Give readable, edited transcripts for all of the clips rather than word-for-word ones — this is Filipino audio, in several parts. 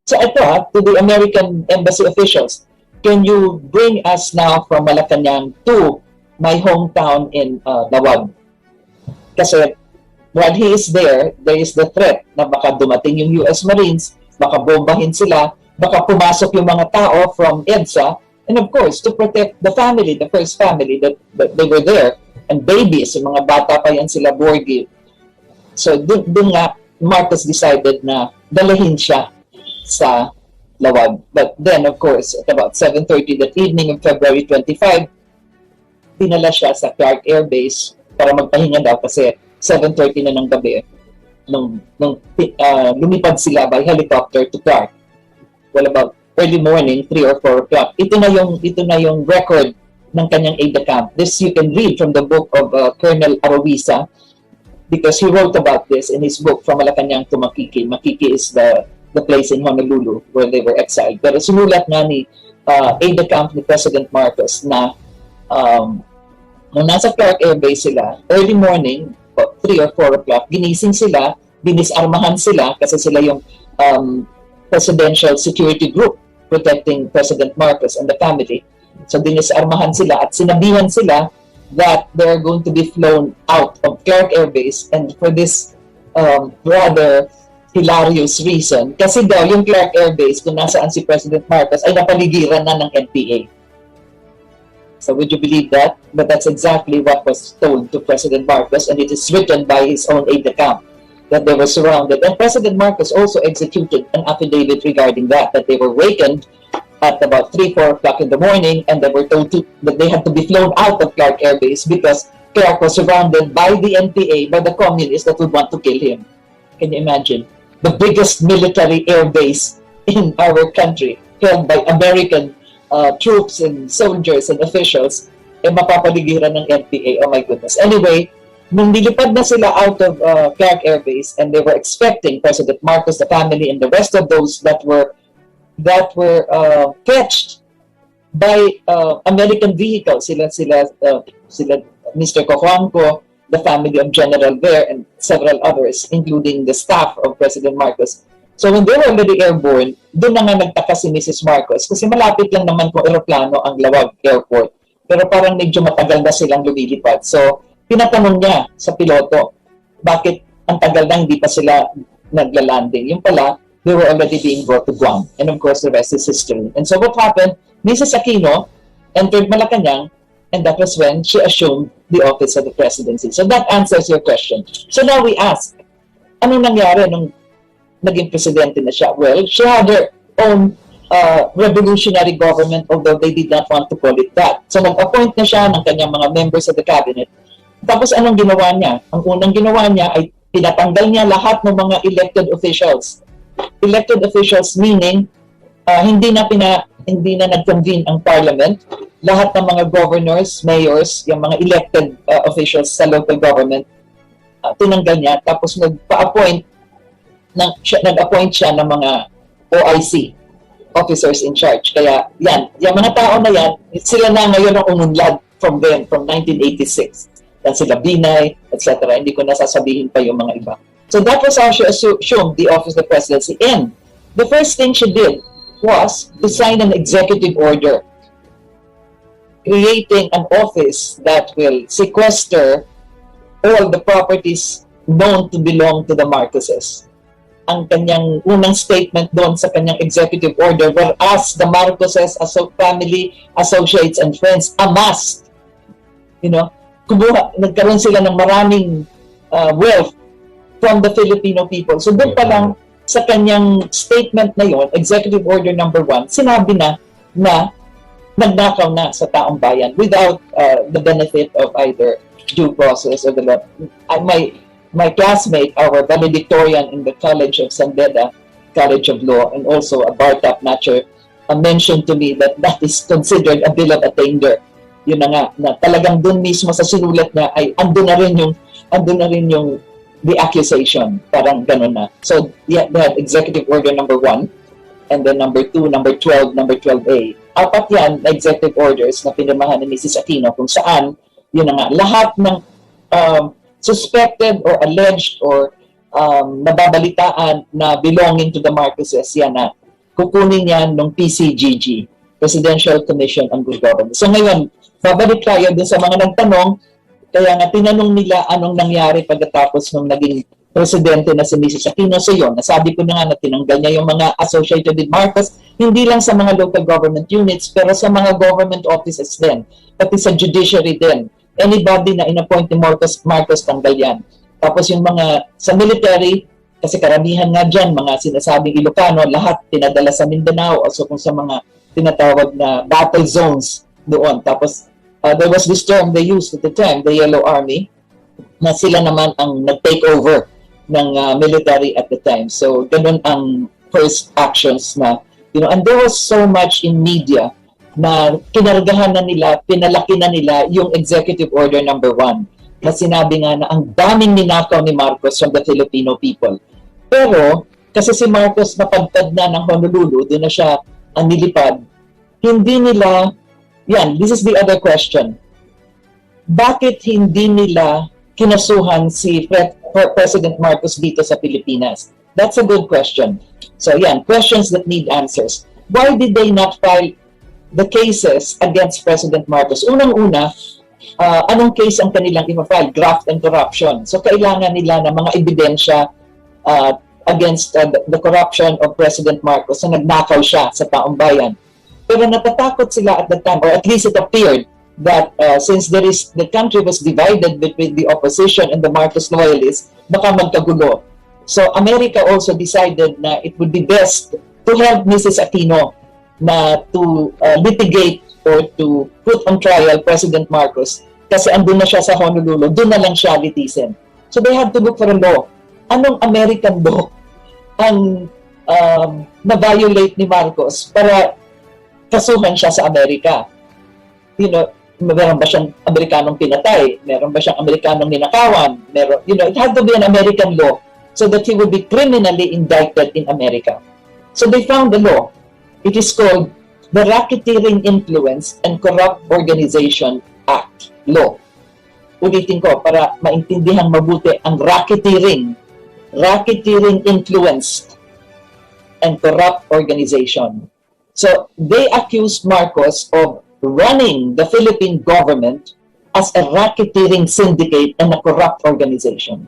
So ito to the American Embassy officials, can you bring us now from Malacanang to my hometown in Nawag? Kasi while he is there is the threat na baka dumating yung US Marines, baka bombahin sila, baka pumasok yung mga tao from EDSA, and of course, to protect the family, the first family that they were there, and babies, yung mga bata pa yan sila, Borgie. So dun nga, Marcos decided na dalahin siya sa Lawag. But then, of course, at about 7:30 that evening of February 25, dinala siya sa Clark Air Base para magpahinga daw kasi 7:30 na ng gabi nung lumipad sila by helicopter to Clark. Well, about early morning, 3 or 4 o'clock. Ito na yung record ng kanyang aide-de-camp. This you can read from the book of Colonel Arawisa because he wrote about this in his book From Malacanang to Makiki. Makiki is the place in Honolulu where they were exiled. Pero sinulat nga ni aide-de-camp ni President Marcos na nung nasa Clark Air Base sila, early morning, 3 or 4 o'clock, ginising sila, binisarmahan sila kasi sila yung presidential security group protecting President Marcos and the family. So dinisarmahan sila at sinabihan sila that they're going to be flown out of Clark Air Base, and for this rather hilarious reason, kasi daw yung Clark Air Base kung nasaan si President Marcos ay napaligiran na ng NPA. So would you believe that? But that's exactly what was told to President Marcos, and it is written by his own aide-de-camp that they were surrounded. And President Marcos also executed an affidavit regarding that they were wakened at about 3, 4 o'clock in the morning, and they were told that they had to be flown out of Clark Air Base because Clark was surrounded by the NPA, by the communists that would want to kill him. Can you imagine? The biggest military air base in our country, held by American troops and soldiers and officials, mapapaligiran ng NPA. Oh my goodness. Anyway, nung nilipad na sila out of Clark Air Base, and they were expecting President Marcos, the family, and the rest of those that were fetched by American vehicles, sila Mr. Cojuangco, the family of General Ver, and several others, including the staff of President Marcos. So when they were already airborne, doon na nga nagtaka si Mrs. Marcos kasi malapit lang naman kung aeroplano ang Lawag Airport. Pero parang medyo matagal na silang lumilipad. So pinatanong niya sa piloto, bakit ang tagal na hindi pa sila nagla-landing? Yung pala, they were already being brought to Guam. And of course, the rest is history. And so what happened? Mrs. Aquino entered Malacanang, and that was when she assumed the office of the presidency. So that answers your question. So now we ask, ano nangyari nung naging presidente na siya? Well, she had her own revolutionary government, although they did not want to call it that. So nag-appoint na siya ng kanyang mga members of the cabinet. Tapos anong ginawa niya? Ang unang ginawa niya ay pinatanggal niya lahat ng mga elected officials. Elected officials meaning hindi na nag-convene ang parliament. Lahat ng mga governors, mayors, yung mga elected officials sa local government, tinanggal niya. Tapos nag-appoint siya ng mga OIC, officers in charge. Kaya yan, yung mga tao na yan, sila na ngayon ang umunlad from 1986. Yan sila Binay, etc. Hindi ko nasasabihin pa yung mga iba. So that was how she assumed the office of the presidency. And the first thing she did was to sign an executive order creating an office that will sequester all the properties known to belong to the Marcoses. Ang kanyang unang statement doon sa kanyang executive order, whereas the Marcoses as family, associates, and friends amassed, nagkaroon sila ng maraming wealth from the Filipino people. So doon pa lang sa kanyang statement na yon, executive order number 1, sinabi na nagnakaw na sa taong bayan without the benefit of either due process or the law. My classmate, our valedictorian in the College of San Beda, College of Law, and also a bar top matcher, mentioned to me that is considered a bill of attainder. Yun na nga, na talagang dun mismo sa sinulat niya ay andun na rin yung the accusation, parang ganun na. So yeah, they had executive order number 1, and then number 2, number 12, number 12A. Apat yan na executive orders na pinirmahan ni Mrs. Aquino kung saan, yun na nga, lahat ng suspected or alleged or nababalitaan na belonging to the Marcoses, yan na kukunin yan ng PCGG, Presidential Commission on Good Governance. So ngayon, babalik tayo dun sa mga nagtanong, kaya nga tinanong nila anong nangyari pagkatapos nung naging presidente na si Mrs. Aquino. So yun, nasabi ko na nga na tinanggal niya yung mga associated with Marcos, hindi lang sa mga local government units, pero sa mga government offices din, pati sa judiciary din. Anybody na inappoint ni Marcos, tanggal yan. Tapos yung mga sa military, kasi karamihan nga dyan, mga sinasabing Ilocano, lahat pinadala sa Mindanao, also kung sa mga tinatawag na battle zones doon. Tapos there was this term they used at the time, the Yellow Army, na sila naman ang nag-take over ng military at the time. So ganun ang first actions na, and there was so much in media na kinargahan na nila, pinalaki na nila yung Executive Order number 1 na sinabi nga na ang daming ninakaw ni Marcos from the Filipino people. Pero kasi si Marcos napadpad na ng Honolulu, doon na siya nilipad, hindi nila, this is the other question. Bakit hindi nila kinasuhan si President Marcos dito sa Pilipinas? That's a good question. So questions that need answers. Why did they not file the cases against President Marcos? Unang-una, anong case ang kanilang i-file? Graft and corruption. So kailangan nila ng mga ebidensya against the corruption of President Marcos na nagnakaw siya sa taong bayan. Pero natatakot sila at that time, or at least it appeared, that since the country was divided between the opposition and the Marcos loyalists, baka magkagulo. So America also decided na it would be best to help Mrs. Aquino na to litigate or to put on trial President Marcos kasi andun na siya sa Honolulu, doon na lang siya litisin. So they had to look for a law. Anong American law ang na-violate ni Marcos para kasuhan siya sa Amerika? Meron ba siyang Amerikanong pinatay? Meron ba siyang Amerikanong ninakawan? It had to be an American law so that he would be criminally indicted in America. So they found the law. It is called the Racketeering Influence and Corrupt Organization Act Law. Ulitin ko para maintindihan mabuti ang racketeering influence and corrupt organization. So they accused Marcos of running the Philippine government as a racketeering syndicate and a corrupt organization.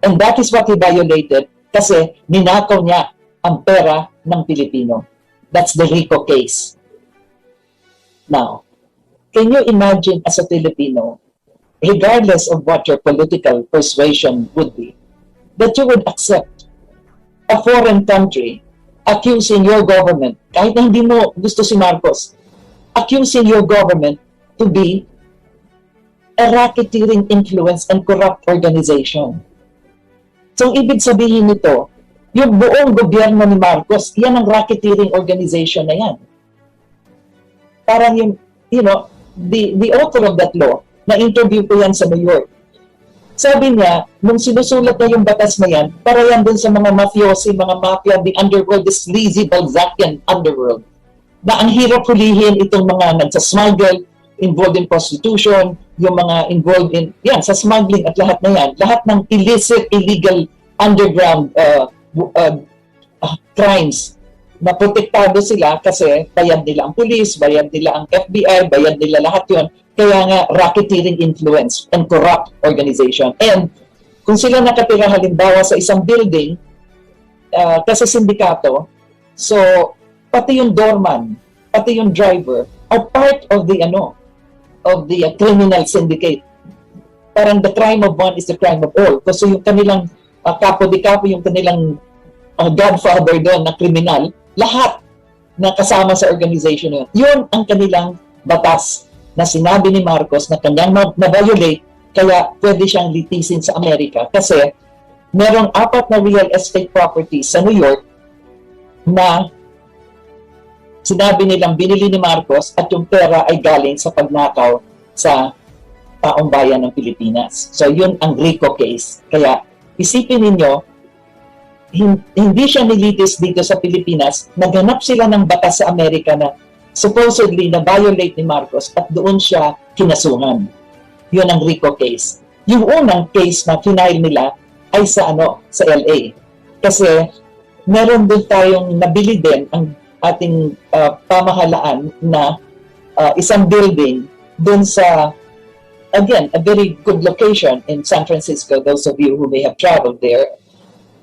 And that is what he violated kasi ninakaw niya ang pera ng Pilipino. That's the RICO case. Now, can you imagine as a Filipino, regardless of what your political persuasion would be, that you would accept a foreign country accusing your government, kahit na hindi mo gusto si Marcos, accusing your government to be a racketeering influence and corrupt organization. So, ibig sabihin nito, yung buong gobyerno ni Marcos, yan ang racketeering organization na yan. Parang yung, the author of that law, na-interview ko yan sa New York. Sabi niya, nung sinusulat na yung batas na yan, para yan dun sa mga mafiosi, mga mafia, the underworld, the sleazy Balzackian underworld, na ang hirap hulihin itong mga nagsasmuggle, involved in prostitution, yung mga involved in, sa smuggling at lahat na yan, lahat ng illicit, illegal, underground crimes, na protektado sila kasi bayad nila ang pulis, bayad nila ang FBI, bayad nila lahat yon. Kaya nga, racketeering influence and corrupt organization. And kung sila nakatira halimbawa sa isang building, kasi sindikato, so pati yung doorman, pati yung driver are part of the criminal syndicate. Parang the crime of one is the crime of all. Kasi yung kanilang kapo di kapo, yung kanilang godfather doon na kriminal, lahat na kasama sa organization yun. Yun ang kanilang batas na sinabi ni Marcos na kanyang na-violate, kaya pwede siyang litisin sa Amerika kasi merong 4 na real estate properties sa New York na sinabi nilang binili ni Marcos at yung pera ay galing sa pagnakaw sa taong bayan ng Pilipinas. So yun ang RICO case. Kaya isipin ninyo, hindi siya nilitis dito sa Pilipinas, naghanap sila ng batas sa Amerika na supposedly na-violate ni Marcos at doon siya kinasuhan. Yun ang RICO case. Yung unang case na final nila ay sa LA. Kasi meron din tayong nabili din ang ating pamahalaan na isang building dun sa, again, a very good location in San Francisco. Those of you who may have traveled there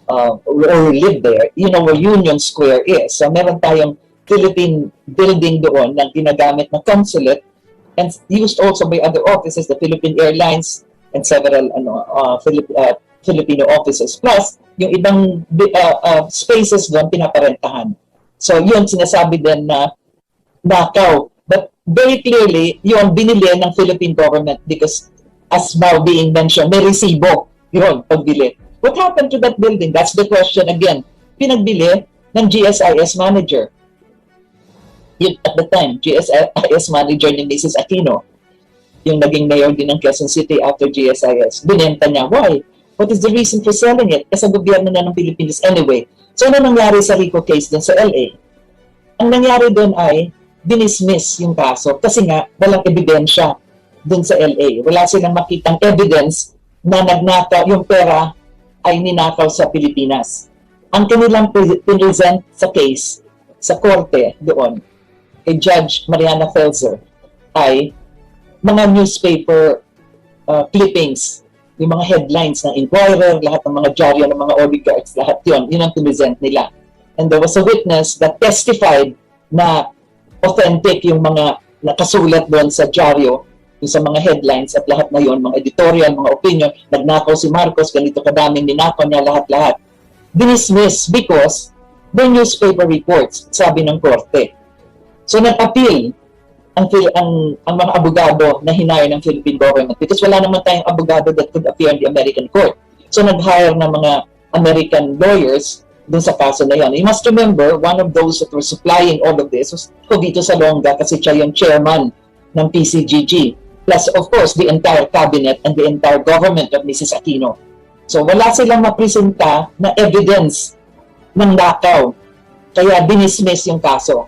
or live there, you know where Union Square is. So meron tayong Philippine building doon na ginagamit na consulate and used also by other offices, the Philippine Airlines and several Filipino offices. Plus, yung ibang spaces doon pinaparentahan. So yun, sinasabi din na nakaw. But very clearly, yun, binili ng Philippine government because as now being mentioned, may resibo yun, pagbili. What happened to that building? That's the question again. Pinagbili ng GSIS manager. Yun, at the time, GSIS manager ni Mrs. Aquino, yung naging mayor din ng Quezon City after GSIS, binenta niya. Why? What is the reason for selling it? Kasi gobyerno na ng Pilipinas anyway. So, ano nangyari sa RICO case din sa LA? Ang nangyari doon ay dinismiss yung kaso kasi nga walang ebidensya doon sa LA. Wala silang makitang evidence na nagnakaw, yung pera ay ninakaw sa Pilipinas. Ang kanilang present sa case, sa korte doon, kay Judge Mariana Felser, ay mga newspaper clippings, yung mga headlines ng Inquirer, lahat ng mga dyaryo ng mga oligarchs, lahat yun ang present nila. And there was a witness that testified na authentic yung mga nakasulat doon sa dyaryo, yung sa mga headlines at lahat na yun, mga editorial, mga opinion, nagnakaw si Marcos, ganito kadaming ninakaw niya, lahat-lahat. Dinismiss because the newspaper reports, sabi ng korte. So nag-appeal ang mga abogado na hinire ng Philippine government because wala naman tayong abogado that could appear in the American court. So nag-hire ng mga American lawyers dun sa kaso na yan. You must remember, one of those that were supplying all of this was Covito Salonga kasi siya yung chairman ng PCGG. Plus, of course, the entire cabinet and the entire government of Mrs. Aquino. So wala silang mapresenta na evidence ng nakaw. Kaya dinismiss yung kaso.